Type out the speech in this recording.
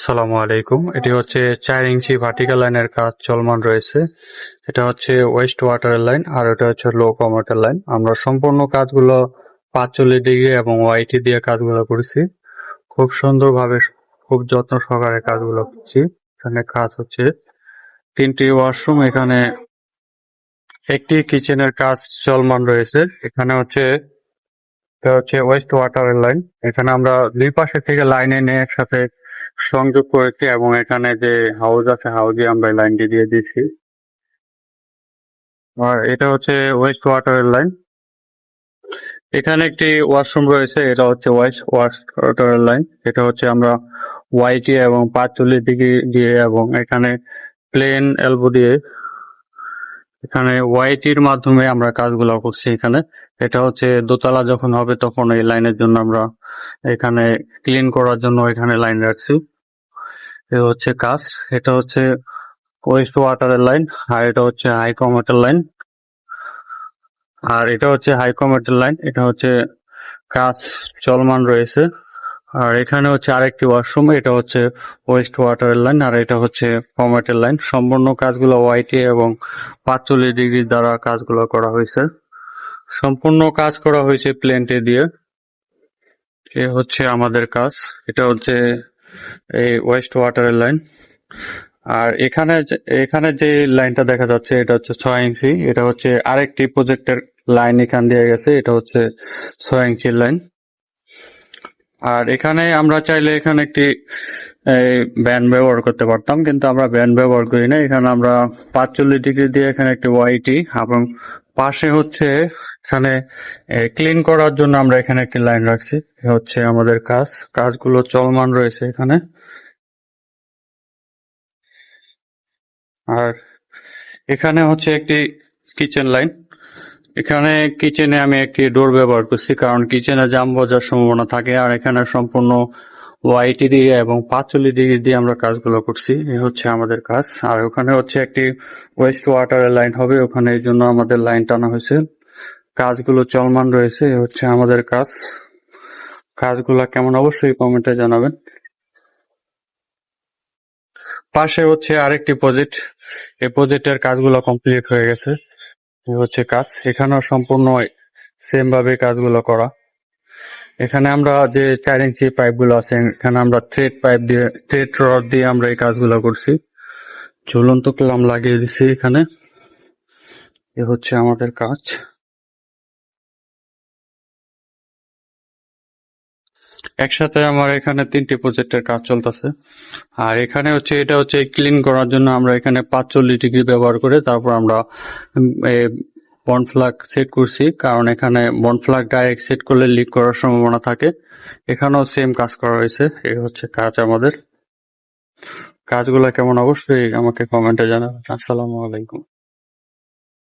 সালামু আলাইকুম। এটি হচ্ছে 4 ইঞ্চি ভার্টিক্যাল লাইনের কাজ চলমান রয়েছে। এটা হচ্ছে ওয়েস্ট ওয়াটারের লাইন আর এটা হচ্ছে লো কমোটের লাইন। আমরা সম্পূর্ণ কাজগুলো 45 ডিগ্রি এবং ওয়াইটি দিয়ে কাজগুলো করেছি। খুব সুন্দরভাবে খুব যত্ন সহকারে কাজগুলো করছি। এখানে কাজ হচ্ছে 3টি ওয়াশরুম, এখানে একটি কিচেনের কাজ চলমান রয়েছে। এখানে হচ্ছে এটা হচ্ছে ওয়েস্ট ওয়াটারের লাইন। এখানে আমরা দুই পাশে থেকে লাইন এনে একসাথে সংযোগ করেছি এবং এখানে যে হাউস আছে হাউজে আমরা এই লাইনটি দিয়ে দিয়েছি। আর এটা হচ্ছে ওয়েস্ট ওয়াটারের লাইন। এখানে একটি ওয়াশরুম রয়েছে, এটা হচ্ছে ওয়েস্ট ওয়াটারের লাইন। এটা হচ্ছে আমরা ওয়াইটি এবং 45 ডিগ্রি দিয়ে এবং এখানে প্লেন এলবো দিয়ে এখানে ওয়াইটির মাধ্যমে আমরা কাজগুলো করছি। এখানে এটা হচ্ছে দোতলা যখন হবে তখন এই লাইনের জন্য আমরা এখানে ক্লিন করার জন্য এখানে লাইন রাখছি। এ হচ্ছে কাজ। এটা হচ্ছে ওয়েস্ট ওয়াটারের লাইন আর এটা হচ্ছে হাই কমোটের লাইন। আর এটা হচ্ছে হাই কমোটের লাইন। এটা হচ্ছে কাজ চলমান রয়েছে। আর এখানে হচ্ছে আরেকটি ওয়াশরুম, এটা হচ্ছে ওয়েস্ট ওয়াটারের লাইন আর এটা হচ্ছে কমোটের লাইন। সম্পূর্ণ কাজগুলো ওয়াইটি এবং 45 ডিগ্রি দ্বারা কাজগুলো করা হয়েছে। সম্পূর্ণ কাজ করা হয়েছে প্লেনটে দিয়ে। এ হচ্ছে আমাদের কাজ। এটা হচ্ছে এই ওয়েস্ট ওয়াটারের লাইন। আর এখানে যে লাইনটা দেখা যাচ্ছে এটা হচ্ছে 6 ইঞ্চি। এটা হচ্ছে আরেকটি প্রজেক্টের লাইন এখান দিয়ে গেছে, এটা হচ্ছে 6 ইঞ্চির লাইন। আর এখানে আমরা চাইলে এখানে একটি ব্যান ব্যবহার করতে পারতাম, কিন্তু আমরা ব্যান ব্যবহার করি না। এখানে আমরা 45 ডিগ্রি দিয়ে এখানে একটি ওয়াইটি এবং পাশে হচ্ছে এখানে ক্লিন করার জন্য আমরা এখানে একটি লাইন রাখছি। এ হচ্ছে আমাদের কাজ। কাজগুলো চলমান রয়েছে এখানে। আর এখানে হচ্ছে একটি কিচেন লাইন। এখানে কিচেনে আমি একটি ডোর ব্যবহার করছি, কারণ কিচেনে জাম বাজার সম্ভাবনা থাকে। আর এখানে সম্পূর্ণ ওয়াইটি দিয়ে এবং 45 ডিগ্রি দিয়ে আমরা কাজগুলো করছি। এই হচ্ছে আমাদের কাজ। আর ওখানে হচ্ছে একটি ওয়েস্ট ওয়াটারের লাইন হবে, ওখানে এই জন্য আমাদের লাইন টানা হয়েছে। কাজগুলো চলমান রয়েছে। এই হচ্ছে আমাদের কাজ। কাজগুলো কেমন অবশ্যই কমেন্টে জানাবেন। পাশে হচ্ছে আরেকটি প্রজেক্ট, এই প্রজেক্টের কাজগুলো কমপ্লিট হয়ে গেছে। এই হচ্ছে কাজ। এখানেও সম্পূর্ণ সেম ভাবে কাজগুলো করা। এখানে আমরা যে 4 ইঞ্চি পাইপগুলো আছে এখানে আমরা থ্রেড রড দিয়ে আমরা এই কাজগুলো করছি। ঝুলন্ত ক্লাম লাগিয়ে দিছি এখানে। এ হচ্ছে আমাদের কাজ। একসাথে আমার এখানে 3টি প্রজেক্টের কাজ চলতেছে। আর এখানে হচ্ছে এটা হচ্ছে ক্লিন করার জন্য আমরা এখানে 45 ডিগ্রি ব্যবহার করে তারপর আমরা বন্ড ফ্লাগ সেট করছি, কারণ এখানে বন্ড ফ্লাগ ডাইরেক্ট সেট করলে লিক করার সম্ভাবনা থাকে। এখানেও সেম কাজ করা হয়েছে। এই হচ্ছে কাজ আমাদের। কাজগুলো কেমন অবশ্যই আমাকে কমেন্টে জানাবেন। আসসালামু আলাইকুম।